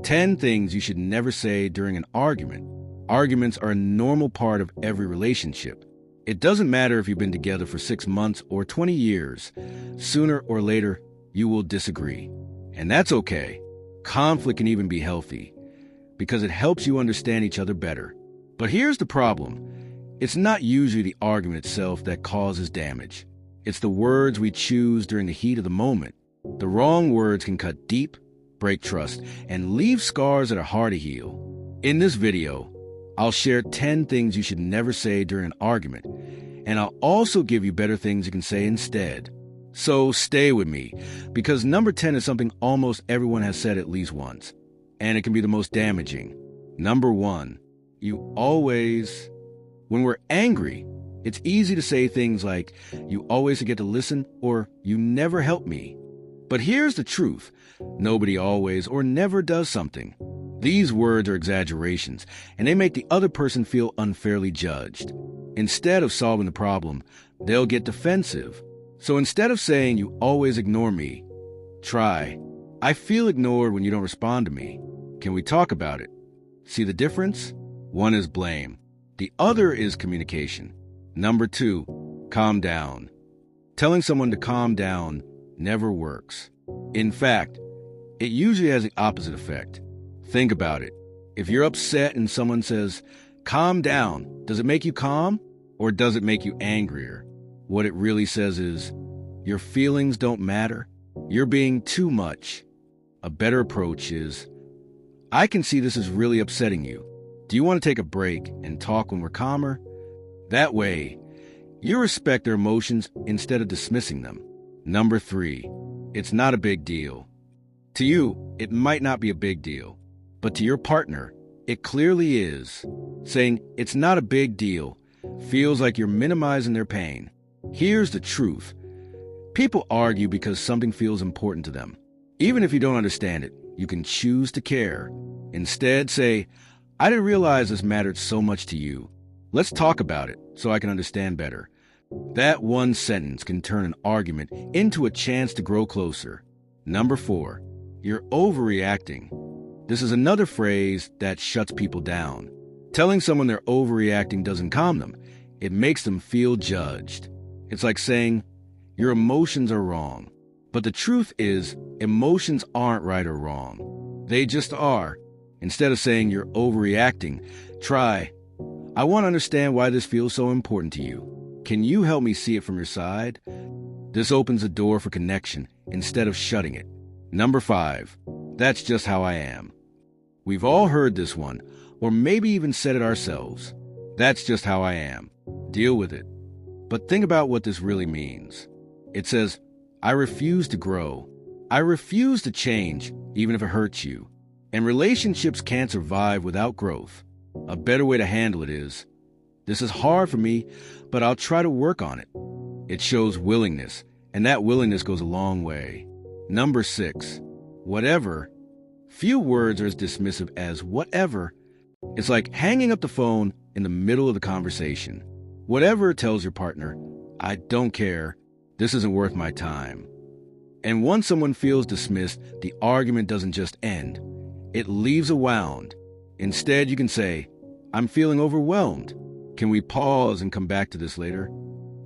10 things you should never say during an argument. Arguments are a normal part of every relationship. It doesn't matter if you've been together for 6 months or 20 years. Sooner or later, you will disagree. And that's okay. Conflict can even be healthy because it helps you understand each other better. But here's the problem. It's not usually the argument itself that causes damage. It's the words we choose during the heat of the moment. The wrong words can cut deep, break trust, and leave scars that are hard to heal. In this video, I'll share 10 things you should never say during an argument, and I'll also give you better things you can say instead. So stay with me, because number 10 is something almost everyone has said at least once, and it can be the most damaging. Number 1, you always... When we're angry, it's easy to say things like, "You always forget to listen," or "You never help me." But here's the truth. Nobody always or never does something. These words are exaggerations, and they make the other person feel unfairly judged. Instead of solving the problem, they'll get defensive. So instead of saying, "You always ignore me," try, "I feel ignored when you don't respond to me. Can we talk about it?" See the difference? One is blame. The other is communication. Number 2, calm down. Telling someone to calm down never works. In fact, it usually has the opposite effect. Think about it. If you're upset and someone says, "Calm down," does it make you calm or does it make you angrier? What it really says is, your feelings don't matter. You're being too much. A better approach is, "I can see this is really upsetting you. Do you want to take a break and talk when we're calmer?" That way, you respect their emotions instead of dismissing them. Number 3, it's not a big deal. To you, it might not be a big deal, but to your partner, it clearly is. Saying, "It's not a big deal," feels like you're minimizing their pain. Here's the truth. People argue because something feels important to them. Even if you don't understand it, you can choose to care. Instead, say, "I didn't realize this mattered so much to you. Let's talk about it so I can understand better." That one sentence can turn an argument into a chance to grow closer. Number 4, you're overreacting. This is another phrase that shuts people down. Telling someone they're overreacting doesn't calm them. It makes them feel judged. It's like saying, "Your emotions are wrong." But the truth is, emotions aren't right or wrong. They just are. Instead of saying you're overreacting, try, "I want to understand why this feels so important to you. Can you help me see it from your side?" This opens the door for connection instead of shutting it. Number 5, that's just how I am. We've all heard this one, or maybe even said it ourselves. That's just how I am. Deal with it. But think about what this really means. It says, "I refuse to grow. I refuse to change, even if it hurts you." And relationships can't survive without growth. A better way to handle it is, "This is hard for me, but I'll try to work on it." It shows willingness, and that willingness goes a long way. Number 6, whatever. Few words are as dismissive as whatever. It's like hanging up the phone in the middle of the conversation. Whatever tells your partner, "I don't care. This isn't worth my time." And once someone feels dismissed, the argument doesn't just end. It leaves a wound. Instead, you can say, "I'm feeling overwhelmed. Can we pause and come back to this later?"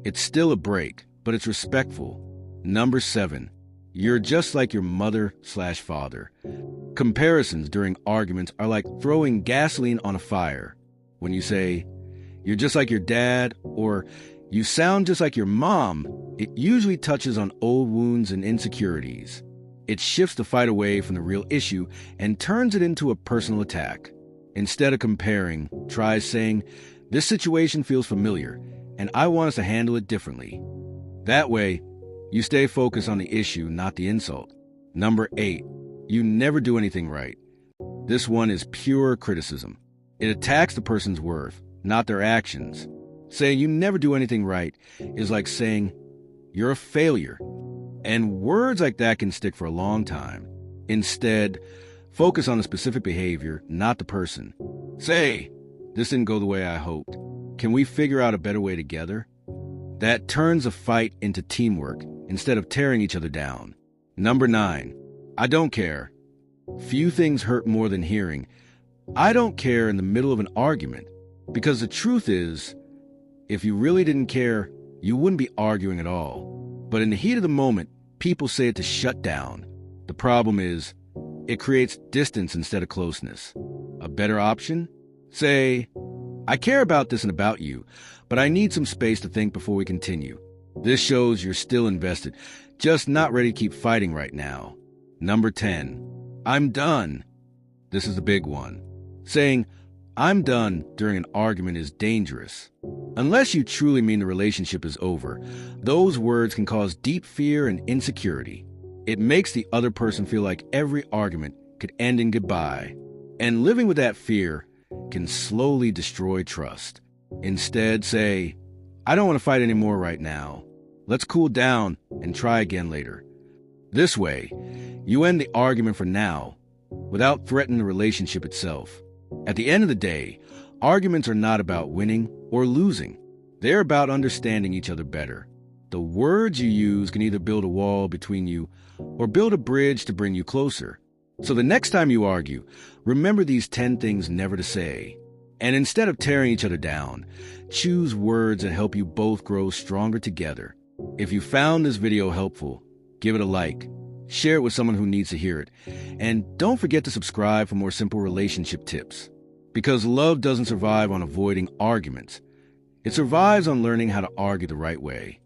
It's still a break, but it's respectful. Number 7, you're just like your mother/father. Comparisons during arguments are like throwing gasoline on a fire. When you say, "You're just like your dad," or "You sound just like your mom," it usually touches on old wounds and insecurities. It shifts the fight away from the real issue and turns it into a personal attack. Instead of comparing, try saying, "This situation feels familiar, and I want us to handle it differently." That way, you stay focused on the issue, not the insult. Number 8, you never do anything right. This one is pure criticism. It attacks the person's worth, not their actions. Saying you never do anything right is like saying you're a failure. And words like that can stick for a long time. Instead, focus on the specific behavior, not the person. Say, "This didn't go the way I hoped. Can we figure out a better way together?" That turns a fight into teamwork instead of tearing each other down. Number 9, I don't care. Few things hurt more than hearing, "I don't care," in the middle of an argument. Because the truth is, if you really didn't care, you wouldn't be arguing at all. But in the heat of the moment, people say it to shut down. The problem is, it creates distance instead of closeness. A better option? Say, "I care about this and about you, but I need some space to think before we continue." This shows you're still invested, just not ready to keep fighting right now. Number 10, I'm done. This is the big one. Saying, "I'm done" during an argument is dangerous. Unless you truly mean the relationship is over, those words can cause deep fear and insecurity. It makes the other person feel like every argument could end in goodbye. And living with that fear can slowly destroy trust. Instead, say, "I don't want to fight anymore right now. Let's cool down and try again later." This way, you end the argument for now without threatening the relationship itself. At the end of the day, arguments are not about winning or losing. They're about understanding each other better. The words you use can either build a wall between you or build a bridge to bring you closer. So the next time you argue, remember these 10 things never to say. And instead of tearing each other down, choose words that help you both grow stronger together. If you found this video helpful, give it a like, share it with someone who needs to hear it, and don't forget to subscribe for more simple relationship tips. Because love doesn't survive on avoiding arguments. It survives on learning how to argue the right way.